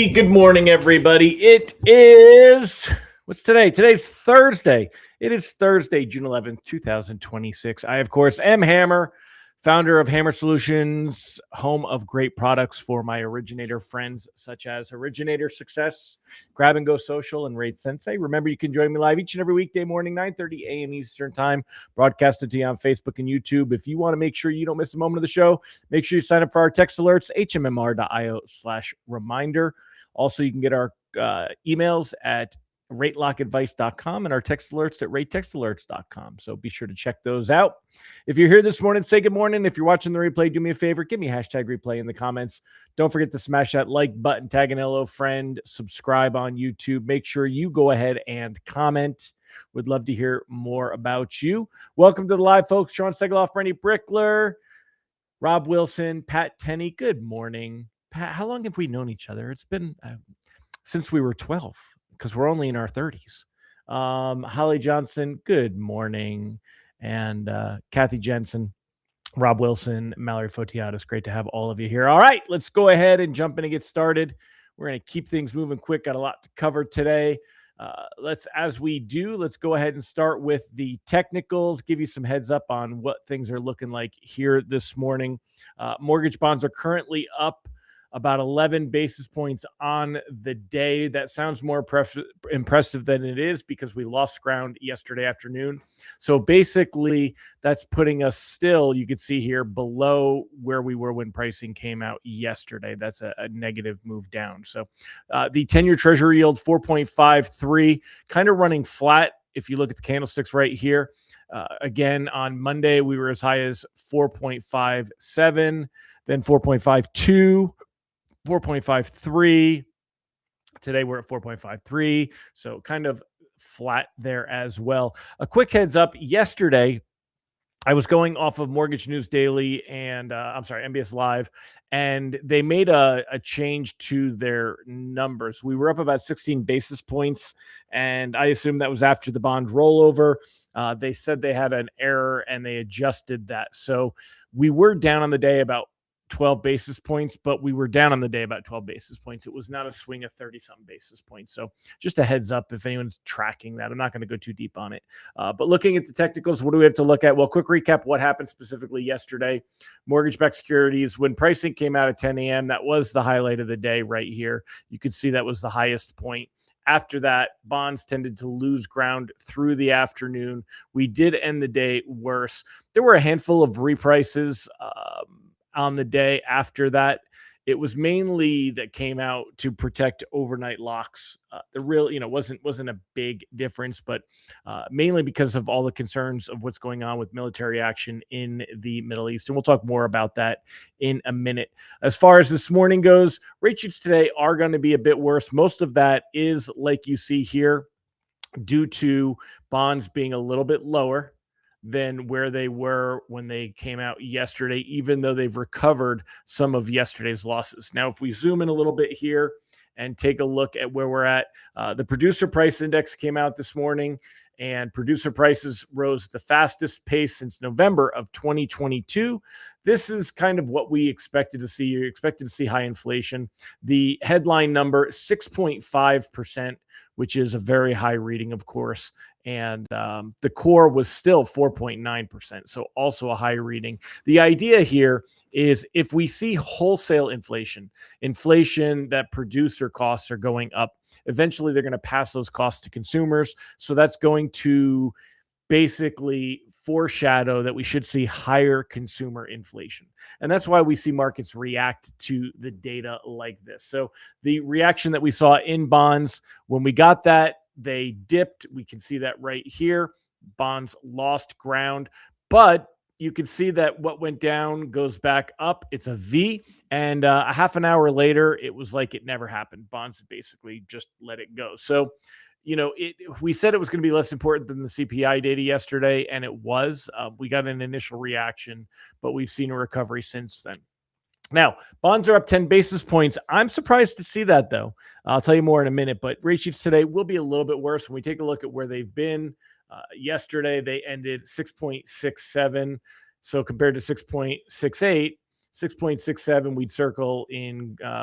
Hey, good morning, everybody. It is, what's today? Today's Thursday. It is Thursday, June 11th, 2026. I, of course, am Hammer, founder of Hammer Solutions, home of great products for my originator friends, such as Originator Success, Grab and Go Social, and Raid Sensei. Remember, you can join me live each and every weekday morning, 9:30 a.m. Eastern Time, broadcasted to you on Facebook and YouTube. If you want to make sure you don't miss a moment of the show, make sure you sign up for our text alerts, hmmr.io/reminder. Also, you can get our emails at ratelockadvice.com and our text alerts at ratetextalerts.com. So be sure to check those out. If you're here this morning, say good morning. If you're watching the replay, do me a favor, give me a hashtag replay in the comments. Don't forget to smash that like button, tag an LO friend, subscribe on YouTube. Make sure you go ahead and comment. Would love to hear more about you. Welcome to the live, folks. Sean Segaloff, Brandy Brickler, Rob Wilson, Pat Tenney. Good morning. Pat, how long have we known each other? It's been since we were 12, because we're only in our 30s. Holly Johnson, good morning. And Kathy Jensen, Rob Wilson, Mallory Fotiadis, great to have all of you here. All right, let's go ahead and jump in and get started. We're going to keep things moving quick. Got a lot to cover today. Let's go ahead and start with the technicals, give you some heads up on what things are looking like here this morning. Mortgage bonds are currently up about 11 basis points on the day. That sounds more impressive than it is because we lost ground yesterday afternoon. So basically, that's putting us still, you can see here, below where we were when pricing came out yesterday. That's a negative move down. So the 10-year Treasury yield, 4.53, kind of running flat if you look at the candlesticks right here. Again, on Monday, we were as high as 4.57, then 4.52, 4.53. Today we're at 4.53. So kind of flat there as well. A quick heads up, yesterday I was going off of Mortgage News Daily and MBS Live, and they made a change to their numbers. We were up about 16 basis points, and I assume that was after the bond rollover. They said they had an error and they adjusted that. So we were down on the day about 12 basis points, but we were down on the day about 12 basis points. It was not a swing of 30-something basis points. So just a heads up if anyone's tracking that. I'm not going to go too deep on it. But looking at the technicals, what do we have to look at? Well, quick recap, what happened specifically yesterday. Mortgage-backed securities, when pricing came out at 10 a.m., that was the highlight of the day right here. You could see that was the highest point. After that, bonds tended to lose ground through the afternoon. We did end the day worse. There were a handful of reprices on the day after that. It was mainly that came out to protect overnight locks. The real, wasn't a big difference, but mainly because of all the concerns of what's going on with military action in the Middle East. And we'll talk more about that in a minute. As far as this morning goes, rate sheets today are going to be a bit worse. Most of that is, like you see here, due to bonds being a little bit lower than where they were when they came out yesterday, even though they've recovered some of yesterday's losses. Now, if we zoom in a little bit here and take a look at where we're at, the producer price index came out this morning, and producer prices rose the fastest pace since November of 2022. This is kind of what we expected to see. You expected to see high inflation. The headline number, 6.5%, which is a very high reading, of course. And the core was still 4.9%, so also a high reading. The idea here is if we see wholesale inflation that producer costs are going up, eventually they're going to pass those costs to consumers. So that's going to basically foreshadow that we should see higher consumer inflation. And that's why we see markets react to the data like this. So the reaction that we saw in bonds, when we got that, they dipped. We can see that right here. Bonds lost ground, but you can see that what went down goes back up. It's a V, and a half an hour later, it was like it never happened. Bonds basically just let it go. So, we said it was going to be less important than the CPI data yesterday, and it was. We got an initial reaction, but we've seen a recovery since then. Now, bonds are up 10 basis points. I'm surprised to see that, though. I'll tell you more in a minute, but rate sheets today will be a little bit worse. When we take a look at where they've been, yesterday they ended 6.67. So compared to 6.68, 6.67,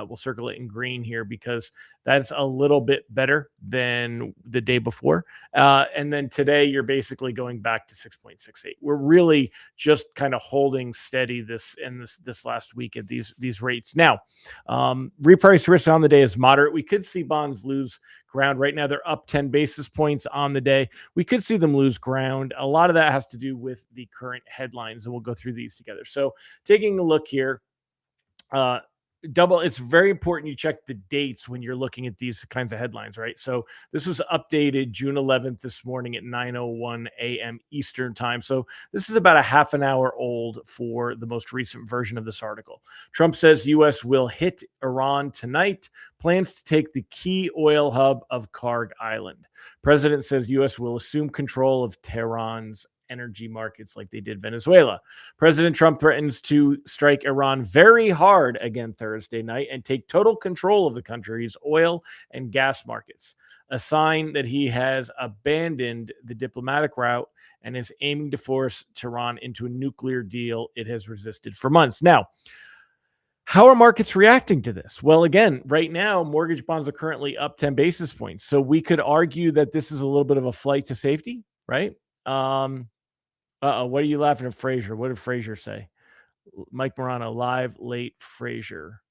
we'll circle it in green here because that's a little bit better than the day before. And then today you're basically going back to 6.68. We're really just kind of holding steady this last week at these rates. Now, reprice risk on the day is moderate. We could see bonds lose ground. Right now they're up 10 basis points on the day. We could see them lose ground. A lot of that has to do with the current headlines, and we'll go through these together. So taking a look here, it's very important you check the dates when you're looking at these kinds of headlines, right? So this was updated June 11th this morning at 9:01 a.m. Eastern time. So this is about a half an hour old for the most recent version of this article. Trump says U.S. will hit Iran tonight, plans to take the key oil hub of Karg Island. President says U.S. will assume control of Tehran's energy markets like they did Venezuela. President Trump threatens to strike Iran very hard again Thursday night and take total control of the country's oil and gas markets, a sign that he has abandoned the diplomatic route and is aiming to force Tehran into a nuclear deal it has resisted for months. Now, how are markets reacting to this? Well, again, right now, mortgage bonds are currently up 10 basis points. So we could argue that this is a little bit of a flight to safety, right? What are you laughing at, Frazier? What did Frazier say? Mike Morano, live, late, Frazier.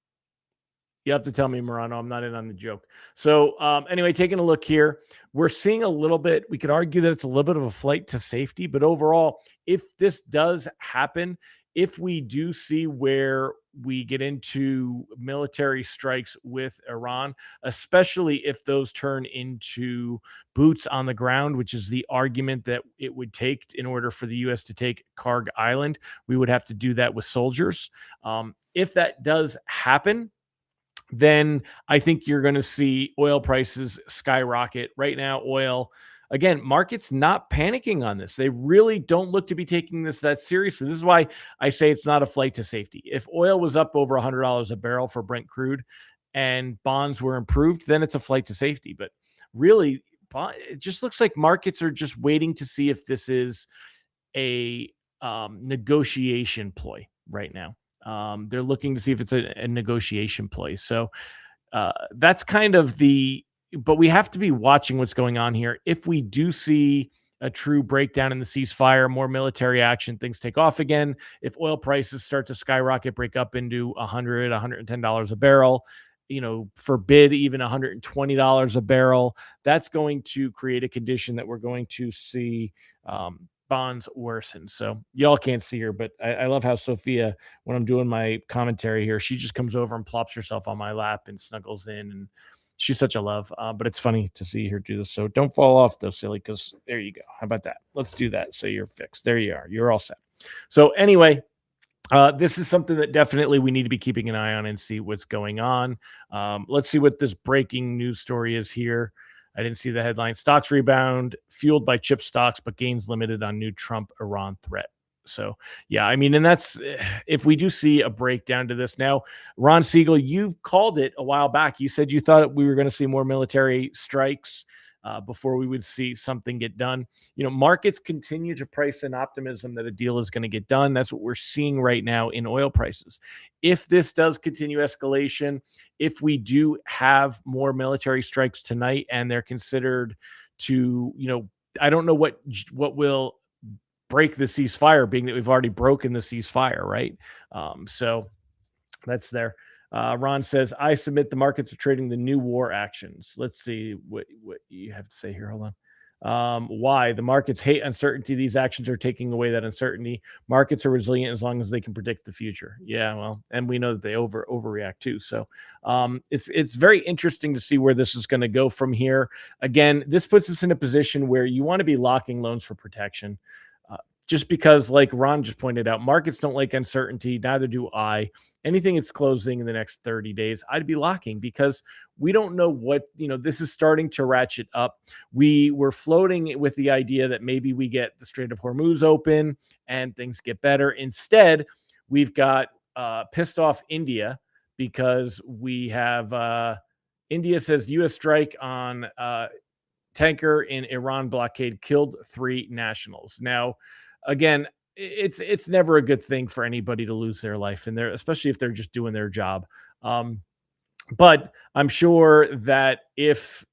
You have to tell me, Morano. I'm not in on the joke. So anyway, taking a look here, we're seeing a little bit. We could argue that it's a little bit of a flight to safety. But overall, if this does happen, if we do see where we get into military strikes with Iran, especially if those turn into boots on the ground, which is the argument that it would take in order for the U.S. to take Karg Island, we would have to do that with soldiers. If that does happen, then I think you're going to see oil prices skyrocket. Right now, oil, again, markets not panicking on this. They really don't look to be taking this that seriously. This is why I say it's not a flight to safety. If oil was up over $100 a barrel for Brent crude and bonds were improved, then it's a flight to safety. But really, it just looks like markets are just waiting to see if this is a negotiation ploy right now. They're looking to see if it's a negotiation play. So that's kind of but we have to be watching what's going on here. If we do see a true breakdown in the ceasefire, more military action, things take off again. If oil prices start to skyrocket, break up into $100, $110 a barrel, forbid even $120 a barrel, that's going to create a condition that we're going to see bonds worsen. So y'all can't see her, but I love how Sophia, when I'm doing my commentary here, she just comes over and plops herself on my lap and snuggles in, and she's such a love. But it's funny to see her do this. So don't fall off though, silly, because there you go. How about that? Let's do that. So you're fixed. There you are. You're all set. So anyway, this is something that definitely we need to be keeping an eye on and see what's going on. Let's see what this breaking news story is here. I didn't see the headline. Stocks rebound, fueled by chip stocks, but gains limited on new Trump-Iran threat. So, yeah, I mean, and that's if we do see a breakdown to this. Now, Ron Siegel, you've called it a while back. You said you thought we were going to see more military strikes before we would see something get done. Markets continue to price in optimism that a deal is going to get done. That's what we're seeing right now in oil prices. If this does continue escalation, if we do have more military strikes tonight and they're considered to, I don't know what will break the ceasefire, being that we've already broken the ceasefire, right? So that's there. Ron says, I submit the markets are trading the new war actions. Let's see what you have to say here. Hold on. Why? The markets hate uncertainty. These actions are taking away that uncertainty. Markets are resilient as long as they can predict the future. Yeah, well, and we know that they overreact too. So it's very interesting to see where this is going to go from here. Again, this puts us in a position where you want to be locking loans for protection. Just because, like Ron just pointed out, markets don't like uncertainty. Neither do I. Anything that's closing in the next 30 days, I'd be locking because we don't know what, this is starting to ratchet up. We were floating with the idea that maybe we get the Strait of Hormuz open and things get better. Instead, we've got pissed off India because we have India says U.S. strike on tanker in Iran blockade killed 3 nationals. Now, again, it's never a good thing for anybody to lose their life, and they're especially if they're just doing their job. Um, but I'm sure that if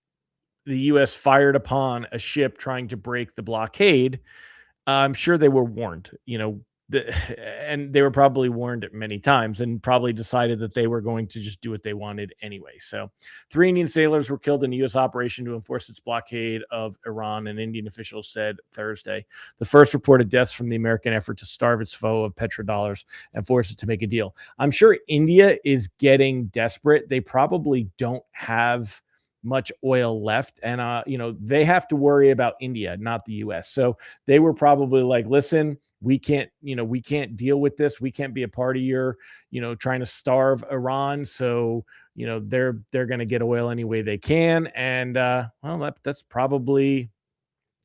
the U.S. fired upon a ship trying to break the blockade, I'm sure they were warned, and they were probably warned many times and probably decided that they were going to just do what they wanted anyway. So, 3 Indian sailors were killed in a U.S. operation to enforce its blockade of Iran, an Indian official said Thursday. The first reported deaths from the American effort to starve its foe of petrodollars and force it to make a deal. I'm sure India is getting desperate. They probably don't have much oil left, and they have to worry about India, not the US. So they were probably like, listen, we can't deal with this. We can't be a part of your, trying to starve Iran. So, they're going to get oil any way they can. And that's probably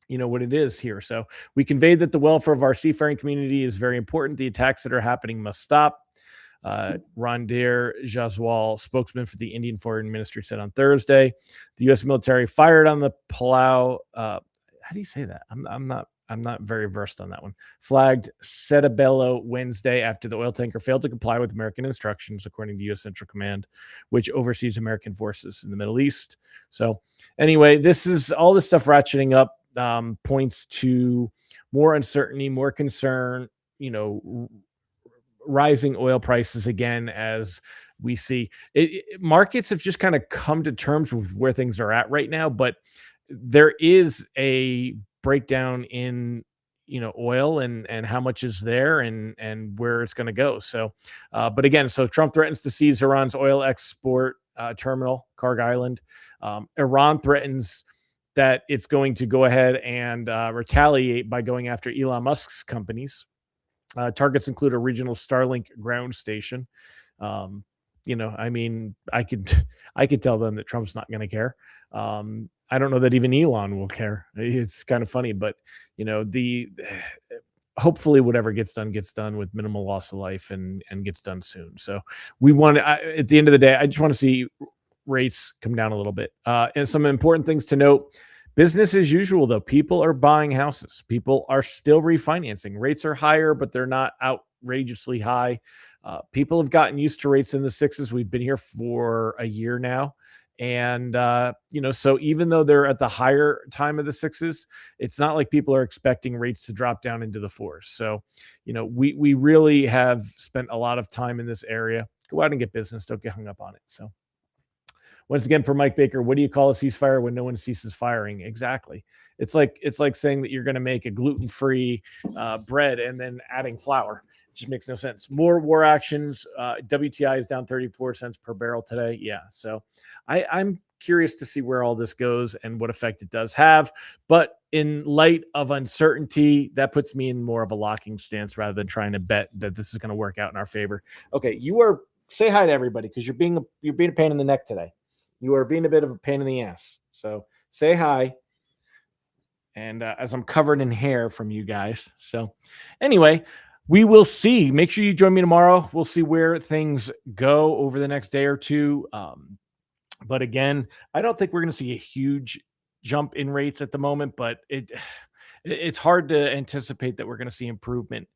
what it is here. So we conveyed that the welfare of our seafaring community is very important. The attacks that are happening must stop. Randhir Jaswal, spokesman for the Indian Foreign Ministry, said on Thursday, the U.S. military fired on the Palau. How do you say that? I'm not very versed on that one. Flagged Setabelo Wednesday after the oil tanker failed to comply with American instructions, according to U.S. Central Command, which oversees American forces in the Middle East. So, anyway, this is all this stuff ratcheting up. Points to more uncertainty, more concern. Rising oil prices again, as we see markets have just kind of come to terms with where things are at right now, but there is a breakdown in oil and how much is there and where it's going to go. So but again, so Trump threatens to seize Iran's oil export terminal, Karg Island. Iran threatens that it's going to go ahead and retaliate by going after Elon Musk's companies. Targets include a regional Starlink ground station. I could tell them that Trump's not going to care. I don't know that even Elon will care. It's kind of funny, but hopefully whatever gets done with minimal loss of life and gets done soon. So at the end of the day, I just want to see rates come down a little bit. And some important things to note. Business as usual, though. People are buying houses. People are still refinancing. Rates are higher, but they're not outrageously high. People have gotten used to rates in the sixes. We've been here for a year now. And, so even though they're at the higher time of the sixes, it's not like people are expecting rates to drop down into the fours. So, we really have spent a lot of time in this area. Go out and get business. Don't get hung up on it. So. Once again, for Mike Baker, what do you call a ceasefire when no one ceases firing? Exactly. It's like saying that you're going to make a gluten-free bread and then adding flour. It just makes no sense. More war actions. WTI is down 34 cents per barrel today. Yeah. So I'm curious to see where all this goes and what effect it does have. But in light of uncertainty, that puts me in more of a locking stance rather than trying to bet that this is going to work out in our favor. Okay, say hi to everybody because you're being a pain in the neck today. You are being a bit of a pain in the ass. So say hi. And as I'm covered in hair from you guys. So anyway, we will see. Make sure you join me tomorrow. We'll see where things go over the next day or two. But again, I don't think we're going to see a huge jump in rates at the moment, but it's hard to anticipate that we're going to see improvement.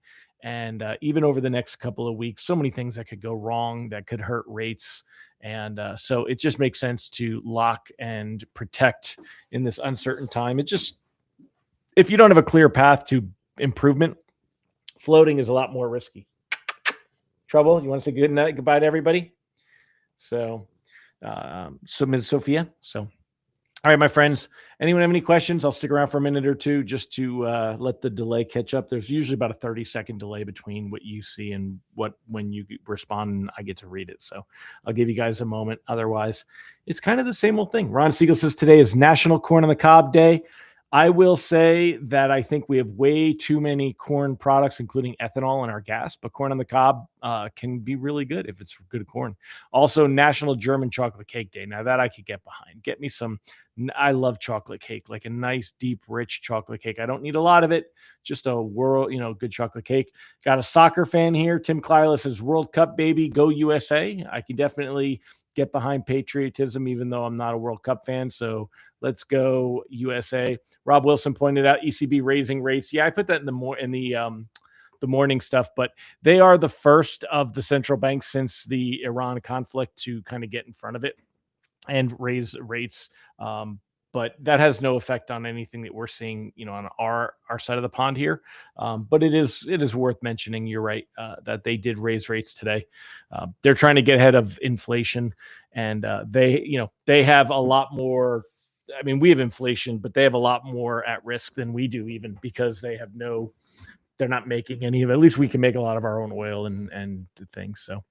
And even over the next couple of weeks, so many things that could go wrong that could hurt rates. And so it just makes sense to lock and protect in this uncertain time. If you don't have a clear path to improvement, floating is a lot more risky. Trouble, you want to say good night, goodbye to everybody? So Ms. Sophia. So, all right, my friends, anyone have any questions? I'll stick around for a minute or two just to let the delay catch up. There's usually about a 30-second delay between what you see and when you respond and I get to read it. So I'll give you guys a moment. Otherwise, it's kind of the same old thing. Ron Siegel says today is National Corn on the Cob Day. I will say that I think we have way too many corn products, including ethanol in our gas, but corn on the cob can be really good if it's good corn. Also, National German Chocolate Cake Day. Now that I could get behind. Get me some. I love chocolate cake, like a nice, deep, rich chocolate cake. I don't need a lot of it, just a good chocolate cake. Got a soccer fan here. Tim Klyla says, World Cup, baby, go USA. I can definitely get behind patriotism, even though I'm not a World Cup fan. So let's go USA. Rob Wilson pointed out ECB raising rates. Yeah, I put that in the the morning stuff, but they are the first of the central banks since the Iran conflict to kind of get in front of it and raise rates. But that has no effect on anything that we're seeing, on our side of the pond here. But it is worth mentioning. You're right, that they did raise rates today. They're trying to get ahead of inflation, and they have a lot more. I mean, we have inflation, but they have a lot more at risk than we do, even because they have no. They're not making any of it. At least we can make a lot of our own oil and things. So,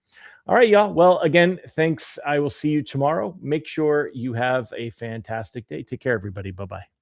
all right, y'all. Well, again, thanks. I will see you tomorrow. Make sure you have a fantastic day. Take care, everybody. Bye bye.